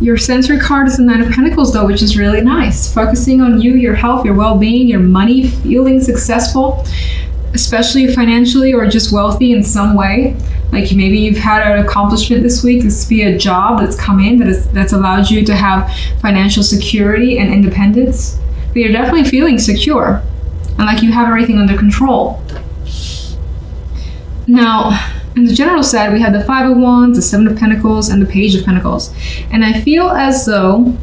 Your sensory card is the Nine of Pentacles, though, which is really nice. Focusing on you, your health, your well-being, your money, feeling successful, especially financially or just wealthy in some way. Like maybe you've had an accomplishment this week. This could be a job that's come in that's allowed you to have financial security and independence. But you're definitely feeling secure and like you have everything under control. Now, in the general side, we have the Five of Wands, the Seven of Pentacles, and the Page of Pentacles. And I feel as though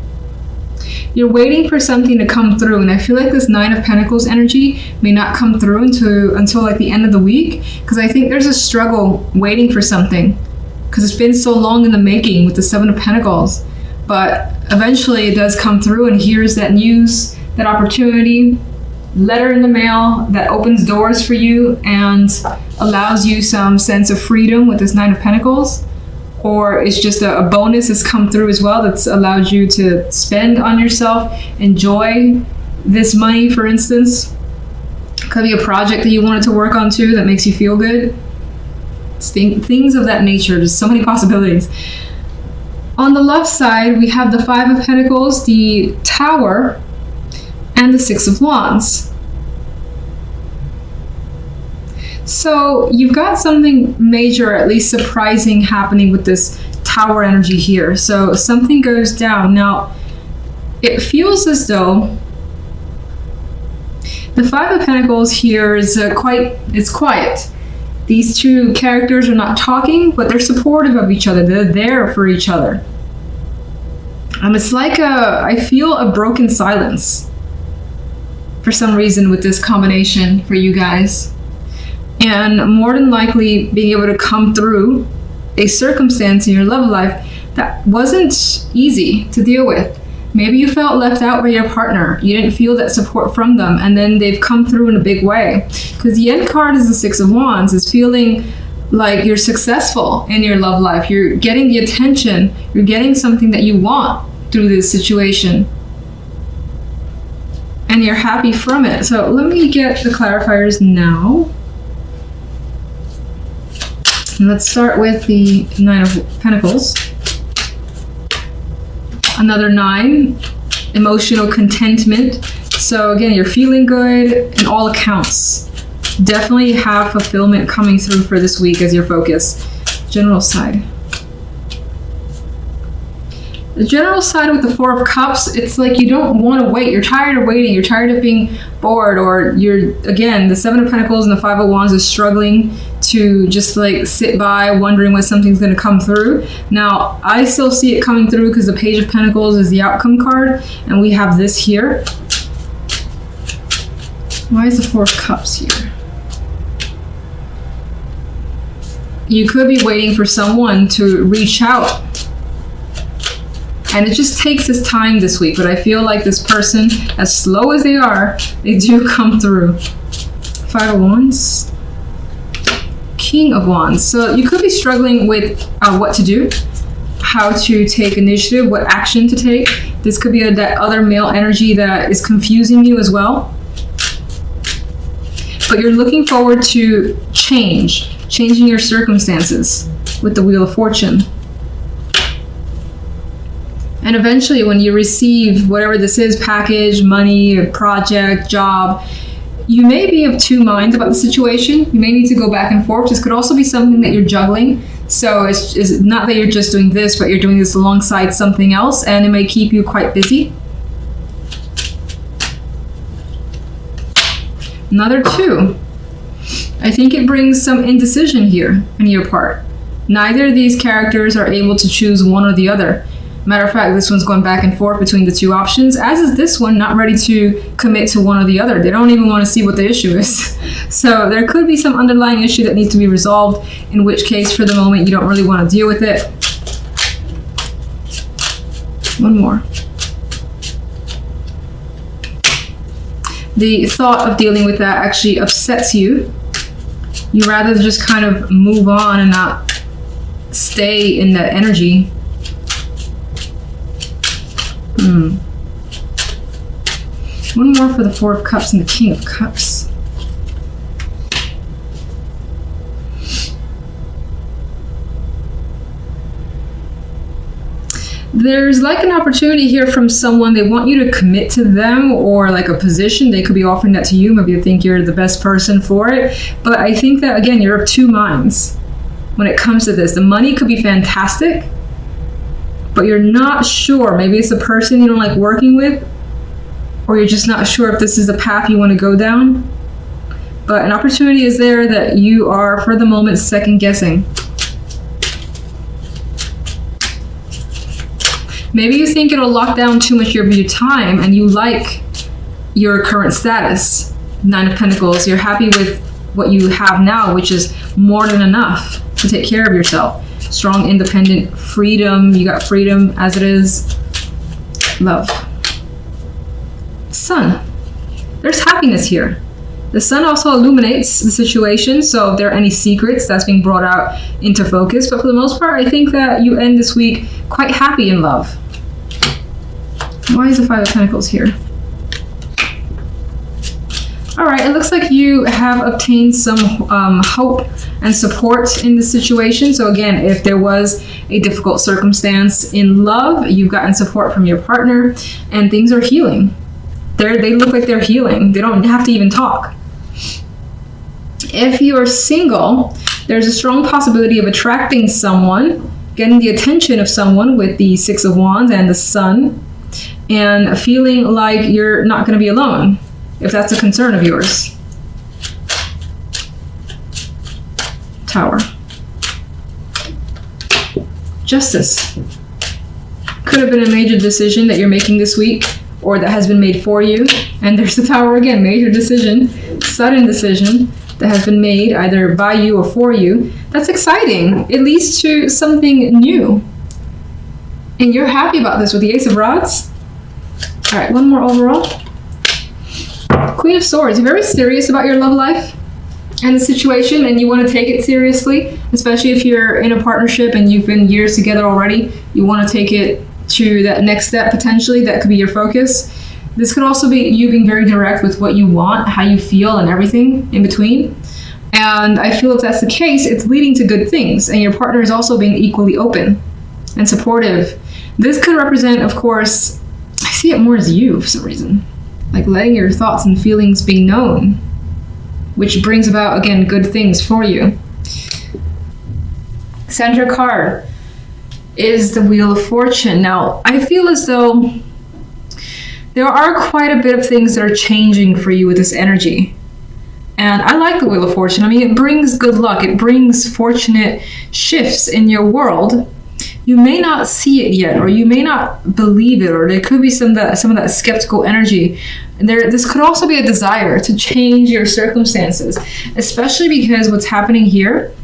you're waiting for something to come through. And I feel like this Nine of Pentacles energy may not come through until like the end of the week. Because I think there's a struggle waiting for something. Because it's been so long in the making with the Seven of Pentacles. But eventually it does come through, and here's that news, that opportunity, letter in the mail that opens doors for you and allows you some sense of freedom with this Nine of Pentacles. Or it's just a bonus that's come through as well that's allowed you to spend on yourself, enjoy this money, for instance. Could be a project that you wanted to work on too that makes you feel good. Things of that nature. There's so many possibilities. On the left side, we have the Five of Pentacles, the Tower, and the Six of Wands. So you've got something major, at least surprising, happening with this Tower energy here. So something goes down. Now, it feels as though the Five of Pentacles here is it's quiet. These two characters are not talking, but they're supportive of each other. They're there for each other. It's like I feel a broken silence for some reason with this combination for you guys. And more than likely being able to come through a circumstance in your love life that wasn't easy to deal with. Maybe you felt left out by your partner. You didn't feel that support from them, and then they've come through in a big way. Because the end card is the Six of Wands. It's feeling like you're successful in your love life. You're getting the attention. You're getting something that you want through this situation. And you're happy from it. So let me get the clarifiers now. Let's start with the Nine of Pentacles. Another 9, emotional contentment. So again, you're feeling good in all accounts. Definitely have fulfillment coming through for this week as your focus. General side. The general side with the Four of Cups, it's like you don't want to wait. You're tired of waiting. You're tired of being bored, or again, the Seven of Pentacles and the Five of Wands is struggling to just like sit by wondering when something's going to come through. Now, I still see it coming through because the Page of Pentacles is the outcome card, and we have this here. Why is the Four of Cups here? You could be waiting for someone to reach out. And it just takes this time this week, but I feel like this person, as slow as they are, they do come through. Five of Wands. King of Wands. So you could be struggling with what to do, how to take initiative, what action to take. This could be that other male energy that is confusing you as well. But you're looking forward to changing your circumstances with the Wheel of Fortune. And eventually when you receive whatever this is, package, money, a project, job, you may be of two minds about the situation. You may need to go back and forth. This could also be something that you're juggling. So it's not that you're just doing this, but you're doing this alongside something else, and it may keep you quite busy. Another 2. I think it brings some indecision here on your part. Neither of these characters are able to choose one or the other. Matter of fact, this one's going back and forth between the two options, as is this one, not ready to commit to one or the other. They don't even want to see what the issue is. So there could be some underlying issue that needs to be resolved, in which case, for the moment, you don't really want to deal with it. One more. The thought of dealing with that actually upsets you. You rather just kind of move on and not stay in that energy. One more for the Four of Cups and the King of Cups. There's like an opportunity here from someone. They want you to commit to them, or like a position. They could be offering that to you. Maybe they think you're the best person for it. But I think that, again, you're of two minds when it comes to this. The money could be fantastic, but you're not sure. Maybe it's a person you don't like working with, or you're just not sure if this is the path you want to go down. But an opportunity is there that you are, for the moment, second guessing. Maybe you think it'll lock down too much of your time and you like your current status. Nine of Pentacles, you're happy with what you have now, which is more than enough to take care of yourself. Strong, independent, freedom. You got freedom as it is. Love. Sun. There's happiness here. The sun also illuminates the situation, so if there are any secrets, that's being brought out into focus. But for the most part, I think that you end this week quite happy in love. Why is the Five of Pentacles here? All right, it looks like you have obtained some hope and support in the situation. So again, if there was a difficult circumstance in love, you've gotten support from your partner and things are healing. They look like they're healing. They don't have to even talk. If you're single, there's a strong possibility of attracting someone, getting the attention of someone with the Six of Wands and the Sun, and feeling like you're not going to be alone, if that's a concern of yours. Tower. Justice. Could have been a major decision that you're making this week, or that has been made for you. And there's the Tower again, major decision, sudden decision that has been made either by you or for you. That's exciting. It leads to something new. And you're happy about this with the Ace of Rods. All right, one more overall. Queen of Swords. You're very serious about your love life and the situation, and you want to take it seriously, especially if you're in a partnership and you've been years together already. You want to take it to that next step, potentially. That could be your focus. This could also be you being very direct with what you want, how you feel, and everything in between. And I feel if that's the case, it's leading to good things, and your partner is also being equally open and supportive. This could represent, of course, I see it more as you for some reason, like letting your thoughts and feelings be known, which brings about, again, good things for you. Center card is the Wheel of Fortune. Now, I feel as though there are quite a bit of things that are changing for you with this energy. And I like the Wheel of Fortune. I mean, it brings good luck. It brings fortunate shifts in your world. You may not see it yet, or you may not believe it, or there could be some of that skeptical energy. This could also be a desire to change your circumstances, especially because what's happening here,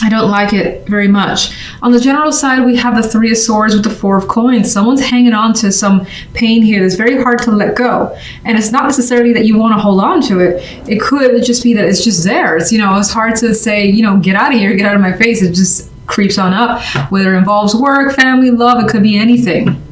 I don't like it very much. On the general side, we have the Three of Swords with the Four of Coins. Someone's hanging on to some pain here that's very hard to let go. And it's not necessarily that you want to hold on to it. It could just be that it's just there. It's hard to say, get out of here, get out of my face. It just creeps on up, whether it involves work, family, love, it could be anything.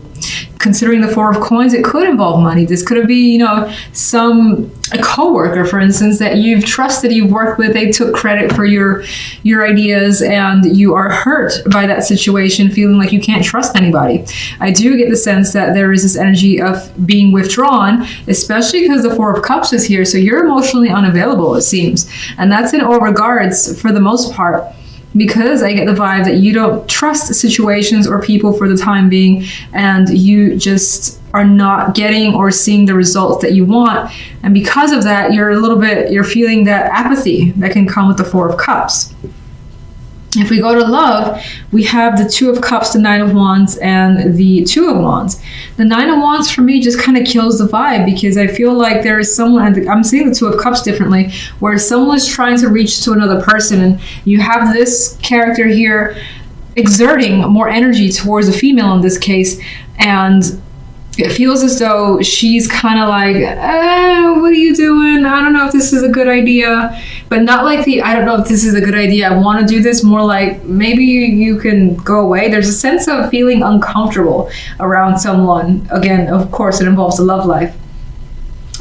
Considering the Four of Coins, it could involve money. This could be, a coworker, for instance, that you've trusted, you've worked with, they took credit for your ideas, and you are hurt by that situation, feeling like you can't trust anybody. I do get the sense that there is this energy of being withdrawn, especially because the Four of Cups is here, so you're emotionally unavailable, it seems. And that's in all regards for the most part, because I get the vibe that you don't trust situations or people for the time being, and you just are not getting or seeing the results that you want. And because of that, you're feeling that apathy that can come with the Four of Cups. If we go to love, we have the Two of Cups, the Nine of Wands, and the Two of Wands. The Nine of Wands for me just kind of kills the vibe, because I feel like there is someone, I'm seeing the Two of Cups differently, where someone is trying to reach to another person, and you have this character here exerting more energy towards a female in this case, and it feels as though she's kind of like, what are you doing? I don't know if this is a good idea. But not like I don't know if this is a good idea, I want to do this, more like maybe you can go away. There's a sense of feeling uncomfortable around someone. Again, of course, it involves the love life.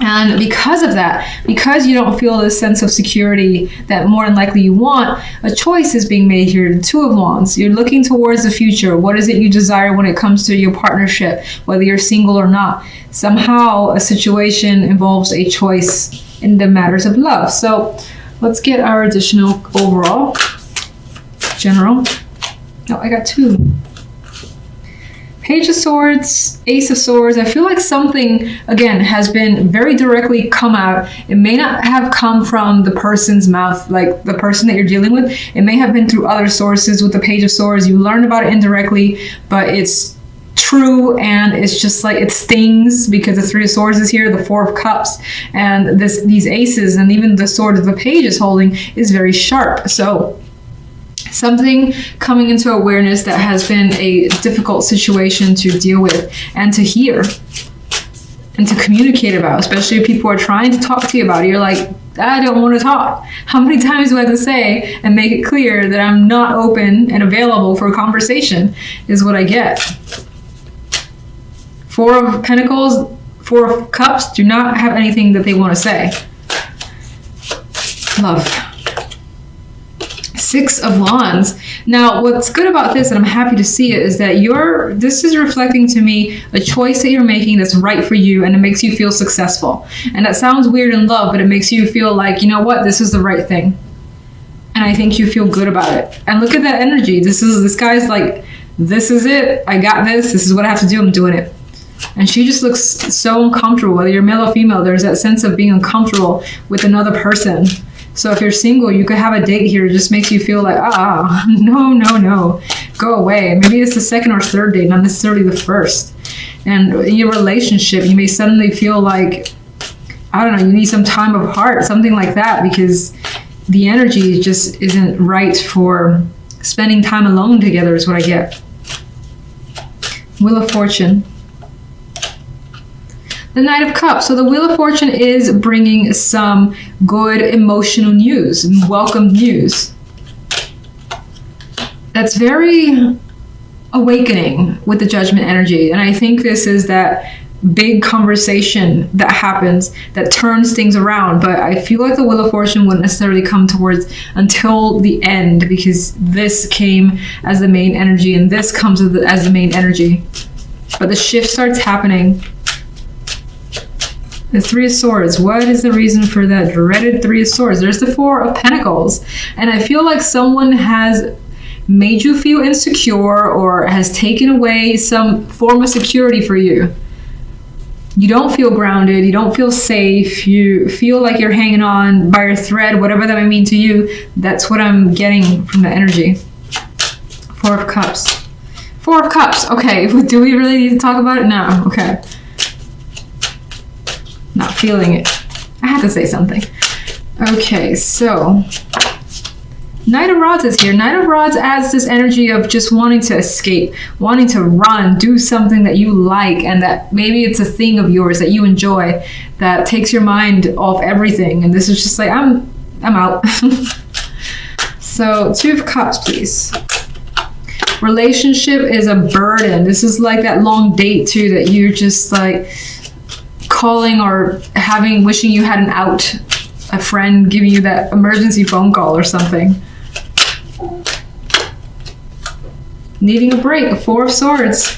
And because of that, because you don't feel this sense of security that more than likely you want, a choice is being made here. Two of Wands. You're looking towards the future. What is it you desire when it comes to your partnership, whether you're single or not? Somehow a situation involves a choice in the matters of love. So let's get our additional overall. General. Oh, I got two. Page of Swords, Ace of Swords. I feel like something, again, has been very directly come out. It may not have come from the person's mouth, like the person that you're dealing with. It may have been through other sources. With the Page of Swords, you learn about it indirectly, but it's true, and it's just like it stings because the Three of Swords is here, the Four of Cups, and these aces, and even the sword that the page is holding is very sharp. So something coming into awareness that has been a difficult situation to deal with and to hear and to communicate about, especially if people are trying to talk to you about it. You're like, I don't want to talk. How many times do I have to say and make it clear that I'm not open and available for a conversation is what I get. Four of Pentacles, Four of Cups do not have anything that they want to say. Love. Six of Wands. Now, what's good about this, and I'm happy to see it, is that this is reflecting to me a choice that you're making that's right for you, and it makes you feel successful. And that sounds weird in love, but it makes you feel like, you know what, this is the right thing. And I think you feel good about it. And look at that energy. This guy's like, this is it. I got this. This is what I have to do. I'm doing it. And she just looks so uncomfortable. Whether you're male or female, there's that sense of being uncomfortable with another person. So if you're single, you could have a date here. It just makes you feel like, no, go away. Maybe it's the second or third date, not necessarily the first. And in your relationship, you may suddenly feel like, I don't know, you need some time apart, something like that, because the energy just isn't right for spending time alone together is what I get. Wheel of Fortune. The Knight of Cups. So the Wheel of Fortune is bringing some good emotional news, welcome news. That's very awakening with the Judgment energy. And I think this is that big conversation that happens that turns things around. But I feel like the Wheel of Fortune wouldn't necessarily come towards until the end, because this came as the main energy and this comes as the main energy. But the shift starts happening. The Three of Swords. What is the reason for that dreaded Three of Swords? There's the Four of Pentacles. And I feel like someone has made you feel insecure or has taken away some form of security for you. You don't feel grounded. You don't feel safe. You feel like you're hanging on by your thread, whatever that may mean to you. That's what I'm getting from the energy. Four of Cups. Four of Cups. Okay, do we really need to talk about it? No. Okay. Not feeling it. I had to say something. Okay, so Knight of Rods is here. Knight of Rods adds this energy of just wanting to escape, wanting to run, do something that you like, and that maybe it's a thing of yours that you enjoy that takes your mind off everything. And this is just like, I'm out. So Two of Cups, please. Relationship is a burden. This is like that long date too, that you're just like calling or wishing you had an out, a friend giving you that emergency phone call or something. Needing a break. A Four of Swords.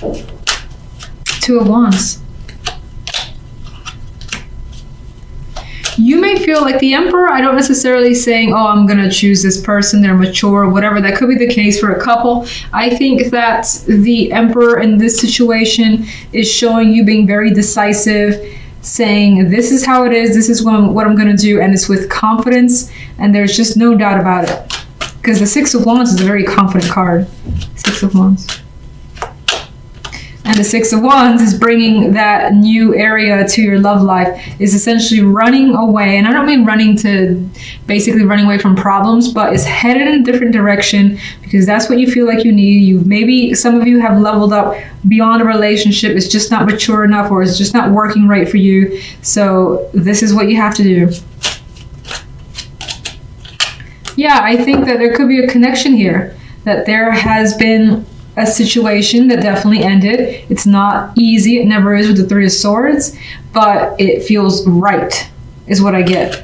Two of Wands. You may feel like the Emperor. I don't necessarily saying, oh, I'm going to choose this person, they're mature, whatever. That could be the case for a couple. I think that the Emperor in this situation is showing you being very decisive, saying, this is how it is, this is what I'm going to do, and it's with confidence, and there's just no doubt about it. Because the Six of Wands is a very confident card. Six of Wands. And the Six of Wands is bringing that new area to your love life, is essentially running away. And I don't mean basically running away from problems, but it's headed in a different direction because that's what you feel like you need. Maybe some of you have leveled up beyond a relationship. It's just not mature enough, or it's just not working right for you. So this is what you have to do. Yeah, I think that there could be a connection here, that there has been a situation that definitely ended. It's not easy. It never is with the Three of Swords, but it feels right, is what I get.